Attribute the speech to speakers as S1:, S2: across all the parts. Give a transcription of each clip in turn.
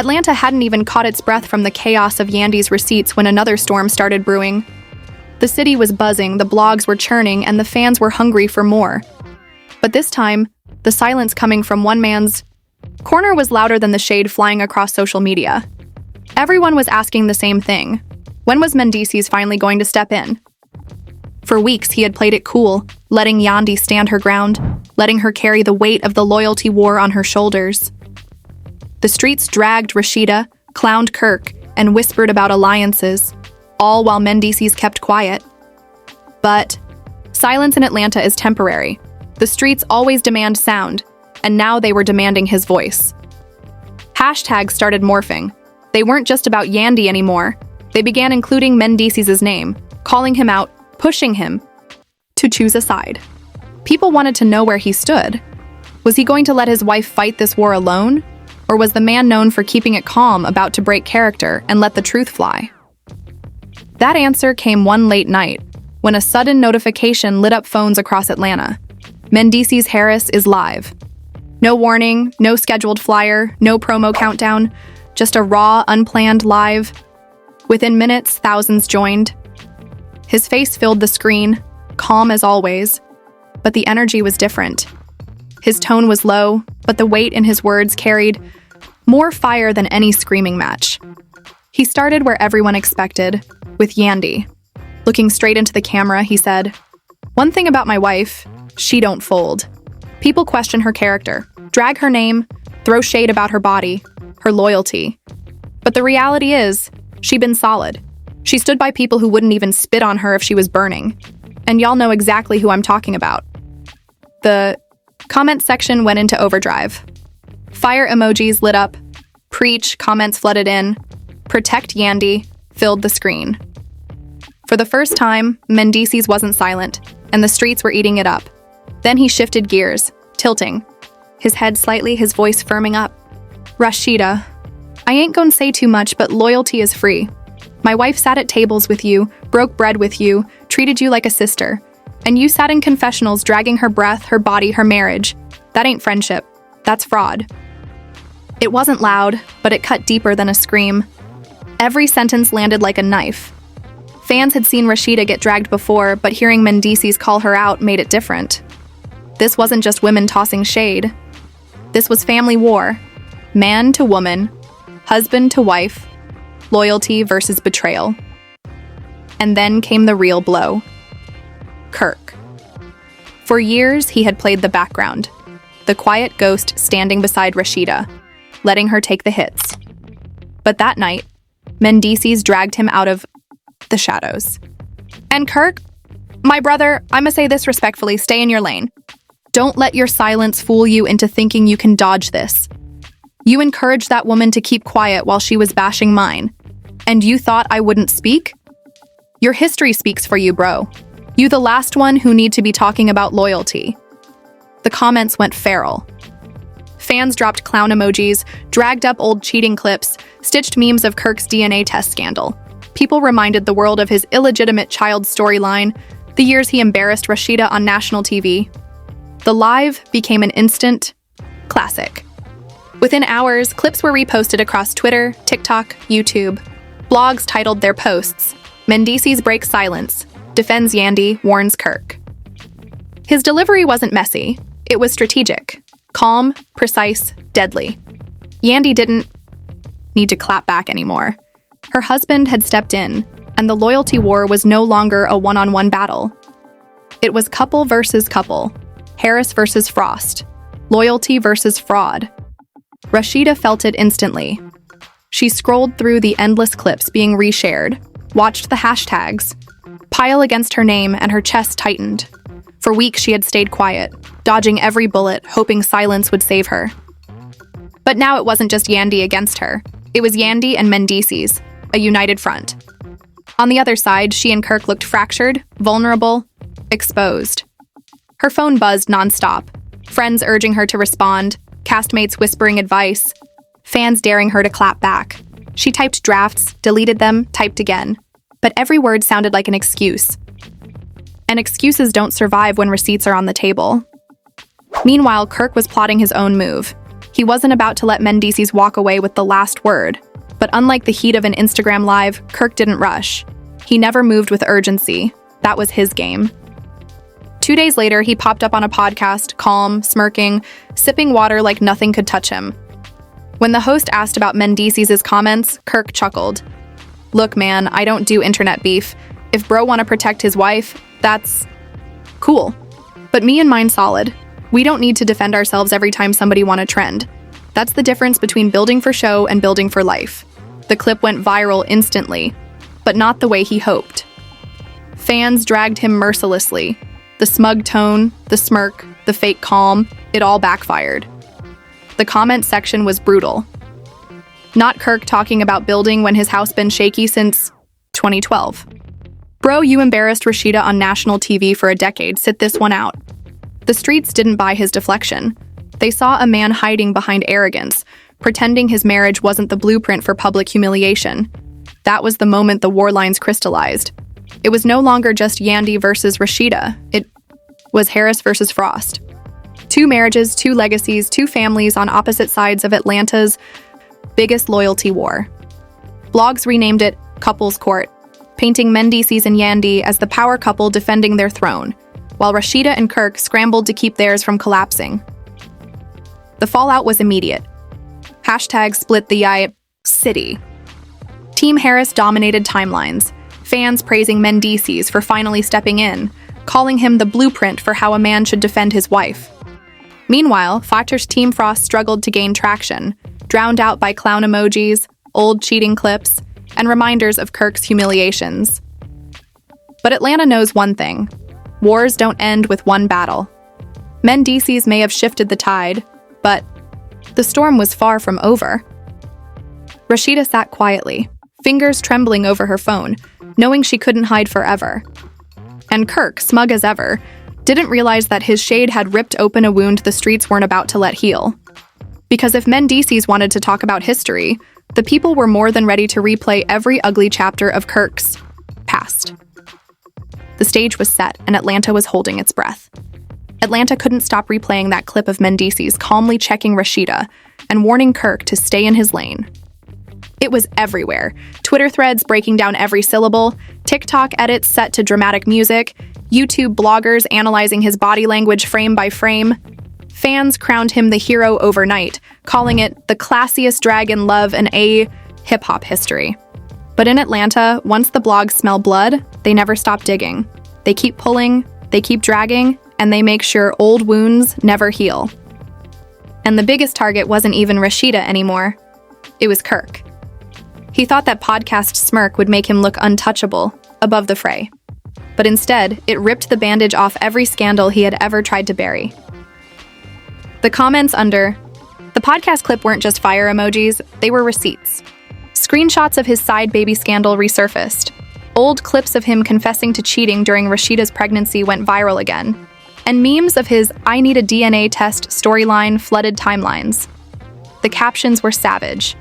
S1: Atlanta hadn't even caught its breath from the chaos of Yandy's receipts when another storm started brewing. The city was buzzing, the blogs were churning, and the fans were hungry for more. But this time, the silence coming from one man's corner was louder than the shade flying across social media. Everyone was asking the same thing. When was Mendeecees finally going to step in? For weeks, he had played it cool, letting Yandy stand her ground, letting her carry the weight of the loyalty war on her shoulders. The streets dragged Rashida, clowned Kirk, and whispered about alliances, all while Mendeecees kept quiet. But silence in Atlanta is temporary. The streets always demand sound, and now they were demanding his voice. Hashtags started morphing. They weren't just about Yandy anymore. They began including Mendeecees' name, calling him out, pushing him to choose a side. People wanted to know where he stood. Was he going to let his wife fight this war alone? Or was the man known for keeping it calm about to break character and let the truth fly? That answer came one late night, when a sudden notification lit up phones across Atlanta. Mendeecees Harris is live. No warning, no scheduled flyer, no promo countdown, just a raw, unplanned live. Within minutes, thousands joined. His face filled the screen, calm as always, but the energy was different. His tone was low, but the weight in his words carried more fire than any screaming match. He started where everyone expected, with Yandy. Looking straight into the camera, he said, "One thing about my wife, she don't fold. People question her character, drag her name, throw shade about her body, her loyalty. But the reality is, she been solid. She stood by people who wouldn't even spit on her if she was burning. And y'all know exactly who I'm talking about." The comment section went into overdrive. Fire emojis lit up, preach comments flooded in, protect Yandy filled the screen. For the first time, Mendeecees wasn't silent, and the streets were eating it up. Then he shifted gears, tilting, his head slightly, his voice firming up. "Rashida, I ain't gonna say too much, but loyalty is free. My wife sat at tables with you, broke bread with you, treated you like a sister. And you sat in confessionals dragging her breath, her body, her marriage. That ain't friendship. That's fraud." It wasn't loud, but it cut deeper than a scream. Every sentence landed like a knife. Fans had seen Rashida get dragged before, but hearing Mendeecees call her out made it different. This wasn't just women tossing shade. This was family war. Man to woman, husband to wife, loyalty versus betrayal. And then came the real blow. Kirk. For years, he had played the background, the quiet ghost standing beside Rashida, letting her take the hits. But that night, Mendeecees dragged him out of the shadows. And Kirk, my brother, I'ma say this respectfully, stay in your lane. Don't let your silence fool you into thinking you can dodge this. You encouraged that woman to keep quiet while she was bashing mine. And you thought I wouldn't speak? Your history speaks for you, bro. You the last one who need to be talking about loyalty. The comments went feral. Fans dropped clown emojis, dragged up old cheating clips, stitched memes of Kirk's DNA test scandal. People reminded the world of his illegitimate child storyline, the years he embarrassed Rashida on national TV. The live became an instant classic. Within hours, clips were reposted across Twitter, TikTok, YouTube. Blogs titled their posts, "Mendeecees breaks silence, defends Yandy, warns Kirk." His delivery wasn't messy. It was strategic. Calm, precise, deadly. Yandy didn't need to clap back anymore. Her husband had stepped in, and the loyalty war was no longer a one-on-one battle. It was couple versus couple, Harris versus Frost, loyalty versus fraud. Rashida felt it instantly. She scrolled through the endless clips being reshared, watched the hashtags pile against her name, and her chest tightened. For weeks she had stayed quiet, dodging every bullet, hoping silence would save her. But now it wasn't just Yandy against her. It was Yandy and Mendeecees, a united front. On the other side, she and Kirk looked fractured, vulnerable, exposed. Her phone buzzed nonstop, friends urging her to respond, castmates whispering advice, fans daring her to clap back. She typed drafts, deleted them, typed again. But every word sounded like an excuse. And excuses don't survive when receipts are on the table. Meanwhile, Kirk was plotting his own move. He wasn't about to let Mendeecees walk away with the last word. But unlike the heat of an Instagram live, Kirk didn't rush. He never moved with urgency. That was his game. 2 days later, he popped up on a podcast, calm, smirking, sipping water like nothing could touch him. When the host asked about Mendeecees' comments, Kirk chuckled. "Look, man, I don't do internet beef. If bro want to protect his wife, that's cool. But me and mine solid. We don't need to defend ourselves every time somebody want to trend. That's the difference between building for show and building for life." The clip went viral instantly, but not the way he hoped. Fans dragged him mercilessly. The smug tone, the smirk, the fake calm, it all backfired. The comment section was brutal. Not Kirk talking about building when his house been shaky since 2012. "Bro, you embarrassed Rashida on national TV for a decade. Sit this one out." The streets didn't buy his deflection. They saw a man hiding behind arrogance, pretending his marriage wasn't the blueprint for public humiliation. That was the moment the war lines crystallized. It was no longer just Yandy versus Rashida. It was Harris versus Frost. 2 marriages, 2 legacies, 2 families on opposite sides of Atlanta's biggest loyalty war. Blogs renamed it Couples Court, painting Mendeecees and Yandy as the power couple defending their throne, while Rashida and Kirk scrambled to keep theirs from collapsing. The fallout was immediate. Hashtag split the city. Team Harris dominated timelines, fans praising Mendeecees for finally stepping in, calling him the blueprint for how a man should defend his wife. Meanwhile, Fatter's Team Frost struggled to gain traction, drowned out by clown emojis, old cheating clips, and reminders of Kirk's humiliations. But Atlanta knows one thing: wars don't end with one battle. Mendeecees may have shifted the tide, but the storm was far from over. Rashida sat quietly, fingers trembling over her phone, knowing she couldn't hide forever. And Kirk, smug as ever, didn't realize that his shade had ripped open a wound the streets weren't about to let heal. Because if Mendeecees wanted to talk about history, the people were more than ready to replay every ugly chapter of Kirk's past. The stage was set, and Atlanta was holding its breath. Atlanta couldn't stop replaying that clip of Mendeecees calmly checking Rashida and warning Kirk to stay in his lane. It was everywhere. Twitter threads breaking down every syllable, TikTok edits set to dramatic music, YouTube bloggers analyzing his body language frame by frame. Fans crowned him the hero overnight, calling it the classiest drag in love and hip-hop history. But in Atlanta, once the blogs smell blood, they never stop digging. They keep pulling, they keep dragging, and they make sure old wounds never heal. And the biggest target wasn't even Rashida anymore. It was Kirk. He thought that podcast smirk would make him look untouchable, above the fray. But instead, it ripped the bandage off every scandal he had ever tried to bury. The comments under the podcast clip weren't just fire emojis, they were receipts. Screenshots of his side baby scandal resurfaced. Old clips of him confessing to cheating during Rashida's pregnancy went viral again. And memes of his "I need a DNA test" storyline flooded timelines. The captions were savage.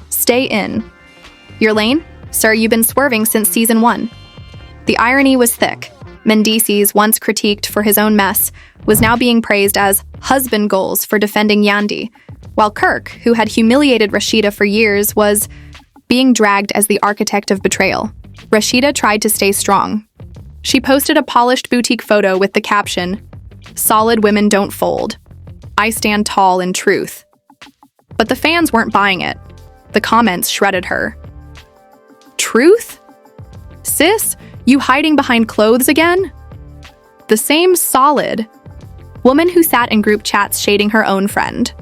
S1: "Stay in. Your lane? Sir, you've been swerving since season 1. The irony was thick. Mendeecees, once critiqued for his own mess, was now being praised as husband goals for defending Yandy, while Kirk, who had humiliated Rashida for years, was being dragged as the architect of betrayal. Rashida tried to stay strong. She posted a polished boutique photo with the caption, "Solid women don't fold. I stand tall in truth." But the fans weren't buying it. The comments shredded her. "Truth? Sis, you hiding behind clothes again?" The same solid woman who sat in group chats shading her own friend.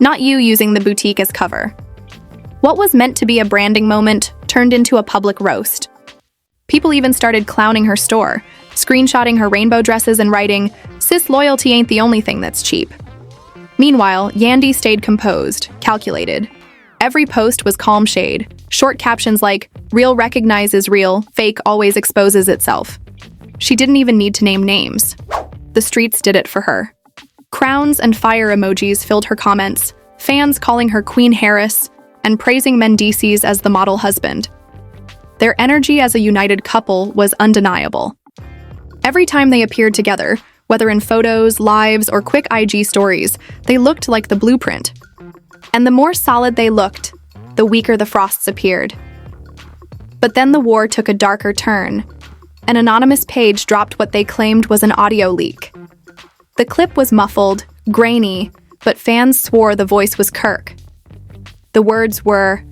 S1: Not you using the boutique as cover. What was meant to be a branding moment turned into a public roast. People even started clowning her store, screenshotting her rainbow dresses and writing, "Sis, loyalty ain't the only thing that's cheap." Meanwhile, Yandy stayed composed, calculated. Every post was calm shade, short captions like, "Real recognizes real, fake always exposes itself." She didn't even need to name names. The streets did it for her. Crowns and fire emojis filled her comments, fans calling her Queen Harris, and praising Mendeecees as the model husband. Their energy as a united couple was undeniable. Every time they appeared together, Whether in photos, lives, or quick IG stories, they looked like the blueprint. And the more solid they looked, the weaker the frosts appeared. But then the war took a darker turn. An anonymous page dropped what they claimed was an audio leak. The clip was muffled, grainy, but fans swore the voice was Kirk. The words were,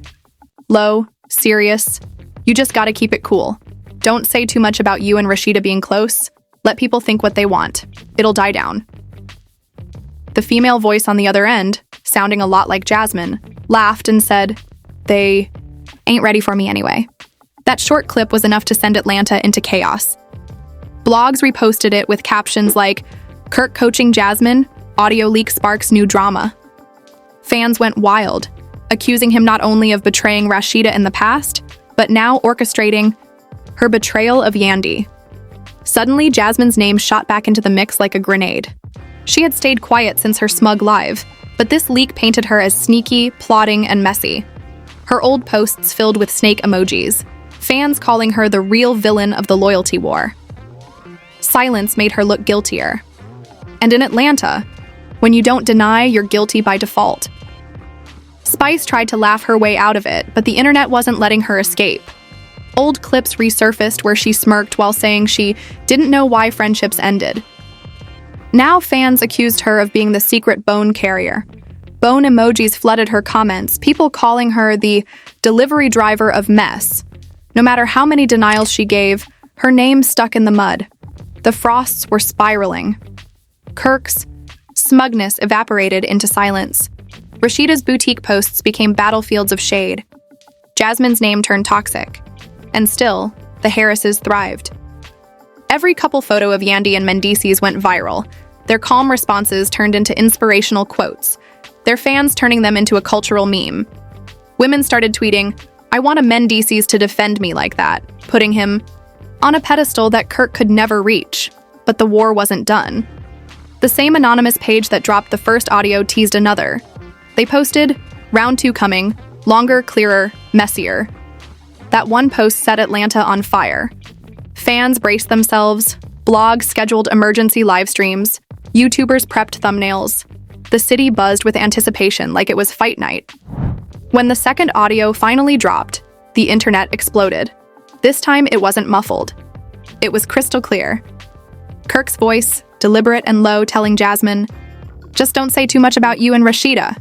S1: "Low, serious, you just gotta keep it cool. Don't say too much about you and Rashida being close. Let people think what they want. It'll die down." The female voice on the other end, sounding a lot like Jasmine, laughed and said, "They ain't ready for me anyway." That short clip was enough to send Atlanta into chaos. Blogs reposted it with captions like, "Kirk coaching Jasmine, audio leak sparks new drama." Fans went wild, accusing him not only of betraying Rashida in the past, but now orchestrating her betrayal of Yandy. Suddenly, Jasmine's name shot back into the mix like a grenade. She had stayed quiet since her smug live, but this leak painted her as sneaky, plotting, and messy. Her old posts filled with snake emojis, fans calling her the real villain of the loyalty war. Silence made her look guiltier. And in Atlanta, when you don't deny, you're guilty by default. Spice tried to laugh her way out of it, but the internet wasn't letting her escape. Old clips resurfaced where she smirked while saying she didn't know why friendships ended. Now fans accused her of being the secret bone carrier. Bone emojis flooded her comments, people calling her the delivery driver of mess. No matter how many denials she gave, her name stuck in the mud. The frosts were spiraling. Kirk's smugness evaporated into silence. Rashida's boutique posts became battlefields of shade. Jasmine's name turned toxic. And still, the Harrises thrived. Every couple photo of Yandy and Mendeecees went viral. Their calm responses turned into inspirational quotes, their fans turning them into a cultural meme. Women started tweeting, "I want a Mendeecees to defend me like that," putting him on a pedestal that Kirk could never reach. But the war wasn't done. The same anonymous page that dropped the first audio teased another. They posted, "Round 2 coming, longer, clearer, messier." That one post set Atlanta on fire. Fans braced themselves, blogs scheduled emergency live streams, YouTubers prepped thumbnails. The city buzzed with anticipation like it was fight night. When the second audio finally dropped, the internet exploded. This time it wasn't muffled. It was crystal clear. Kirk's voice, deliberate and low, telling Jasmine, "Just don't say too much about you and Rashida.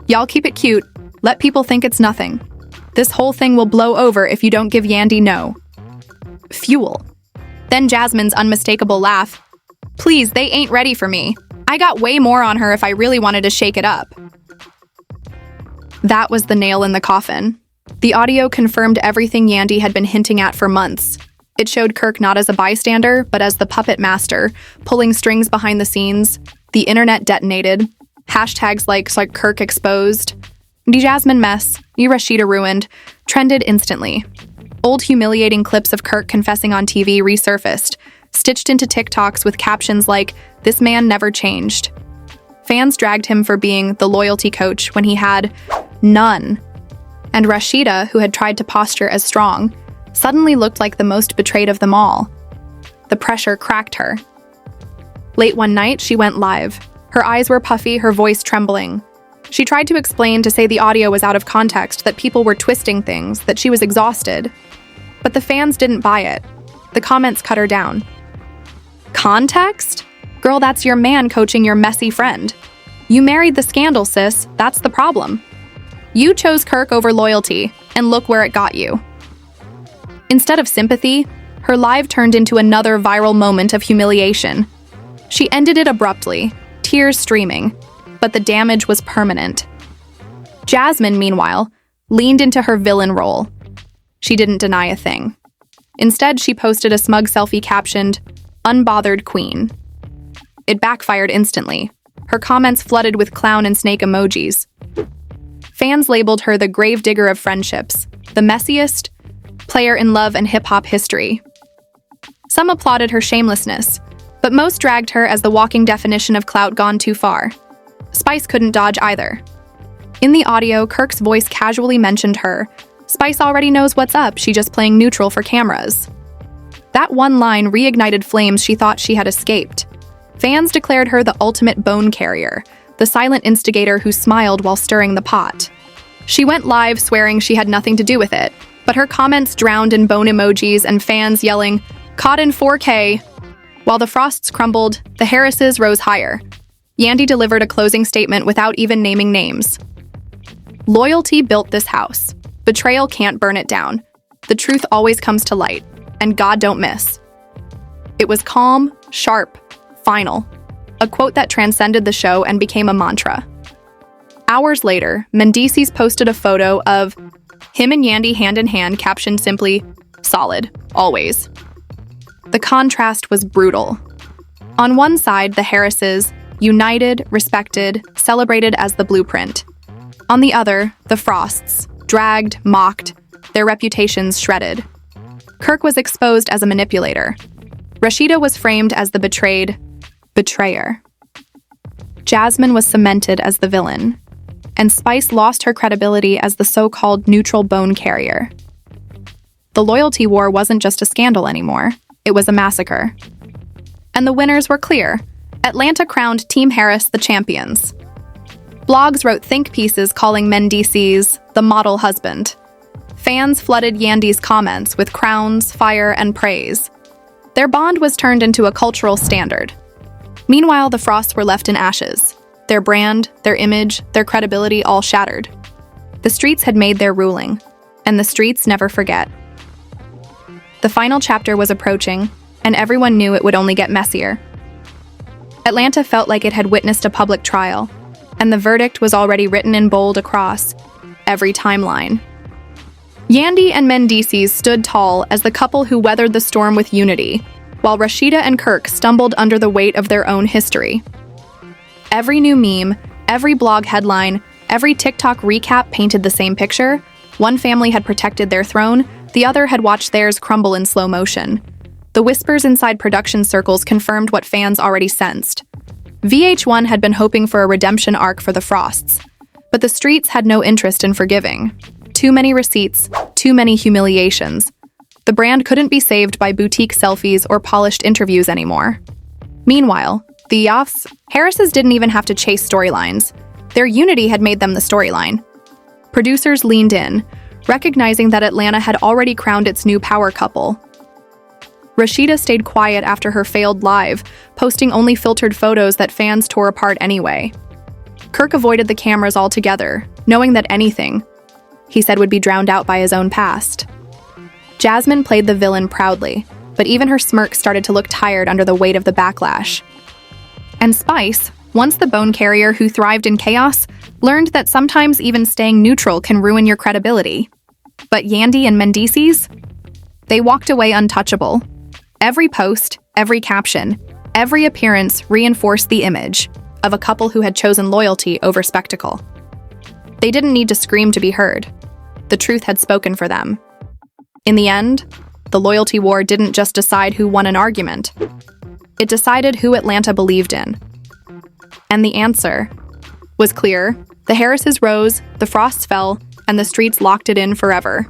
S1: Y'all keep it cute, let people think it's nothing. This whole thing will blow over if you don't give Yandy no fuel." Then Jasmine's unmistakable laugh, "Please, they ain't ready for me. I got way more on her if I really wanted to shake it up." That was the nail in the coffin. The audio confirmed everything Yandy had been hinting at for months. It showed Kirk not as a bystander, but as the puppet master, pulling strings behind the scenes. The internet detonated. Hashtags like Kirk exposed, "The Jasmine mess," "You Rashida ruined," trended instantly. Old humiliating clips of Kirk confessing on TV resurfaced, stitched into TikToks with captions like, "This man never changed." Fans dragged him for being the loyalty coach when he had none. And Rashida, who had tried to posture as strong, suddenly looked like the most betrayed of them all. The pressure cracked her. Late one night, she went live. Her eyes were puffy, her voice trembling. She tried to explain, to say the audio was out of context, that people were twisting things, that she was exhausted. But the fans didn't buy it. The comments cut her down. "Context? Girl, that's your man coaching your messy friend. You married the scandal, sis. That's the problem. You chose Kirk over loyalty, and look where it got you." Instead of sympathy, her live turned into another viral moment of humiliation. She ended it abruptly, tears streaming, but the damage was permanent. Jasmine, meanwhile, leaned into her villain role. She didn't deny a thing. Instead, she posted a smug selfie captioned, "Unbothered Queen." It backfired instantly. Her comments flooded with clown and snake emojis. Fans labeled her the gravedigger of friendships, the messiest player in love and hip-hop history. Some applauded her shamelessness, but most dragged her as the walking definition of clout gone too far. Spice couldn't dodge either. In the audio, Kirk's voice casually mentioned her. "Spice already knows what's up, she just playing neutral for cameras." That one line reignited flames she thought she had escaped. Fans declared her the ultimate bone carrier, the silent instigator who smiled while stirring the pot. She went live swearing she had nothing to do with it, but her comments drowned in bone emojis and fans yelling, "Caught in 4K." While the Frosts crumbled, the Harrises rose higher. Yandy delivered a closing statement without even naming names. "Loyalty built this house. Betrayal can't burn it down. The truth always comes to light, and God don't miss." It was calm, sharp, final, a quote that transcended the show and became a mantra. Hours later, Mendeecees posted a photo of him and Yandy hand in hand, captioned simply, "Solid, always." The contrast was brutal. On one side, the Harrises, united, respected, celebrated as the blueprint. On the other, the Frosts, dragged, mocked, their reputations shredded. Kirk was exposed as a manipulator. Rashida was framed as the betrayed betrayer. Jasmine was cemented as the villain. And Spice lost her credibility as the so-called neutral bone carrier. The loyalty war wasn't just a scandal anymore. It was a massacre. And the winners were clear. Atlanta crowned Team Harris the champions. Blogs wrote think pieces calling Mendeecees the model husband. Fans flooded Yandy's comments with crowns, fire, and praise. Their bond was turned into a cultural standard. Meanwhile, the Frosts were left in ashes. Their brand, their image, their credibility all shattered. The streets had made their ruling, and the streets never forget. The final chapter was approaching, and everyone knew it would only get messier. Atlanta felt like it had witnessed a public trial, and the verdict was already written in bold across every timeline. Yandy and Mendeecees stood tall as the couple who weathered the storm with unity, while Rashida and Kirk stumbled under the weight of their own history. Every new meme, every blog headline, every TikTok recap painted the same picture. One family had protected their throne, the other had watched theirs crumble in slow motion. The whispers inside production circles confirmed what fans already sensed. VH1 had been hoping for a redemption arc for the Frosts, but the streets had no interest in forgiving. Too many receipts, too many humiliations. The brand couldn't be saved by boutique selfies or polished interviews anymore. Meanwhile, the Harrises didn't even have to chase storylines. Their unity had made them the storyline. Producers leaned in, recognizing that Atlanta had already crowned its new power couple. Rashida stayed quiet after her failed live, posting only filtered photos that fans tore apart anyway. Kirk avoided the cameras altogether, knowing that anything he said would be drowned out by his own past. Jasmine played the villain proudly, but even her smirk started to look tired under the weight of the backlash. And Spice, once the bone carrier who thrived in chaos, learned that sometimes even staying neutral can ruin your credibility. But Yandy and Mendeecees? They walked away untouchable. Every post, every caption, every appearance reinforced the image of a couple who had chosen loyalty over spectacle. They didn't need to scream to be heard. The truth had spoken for them. In the end, the loyalty war didn't just decide who won an argument. It decided who Atlanta believed in. And the answer was clear. The Harrises rose, the Frosts fell, and the streets locked it in forever.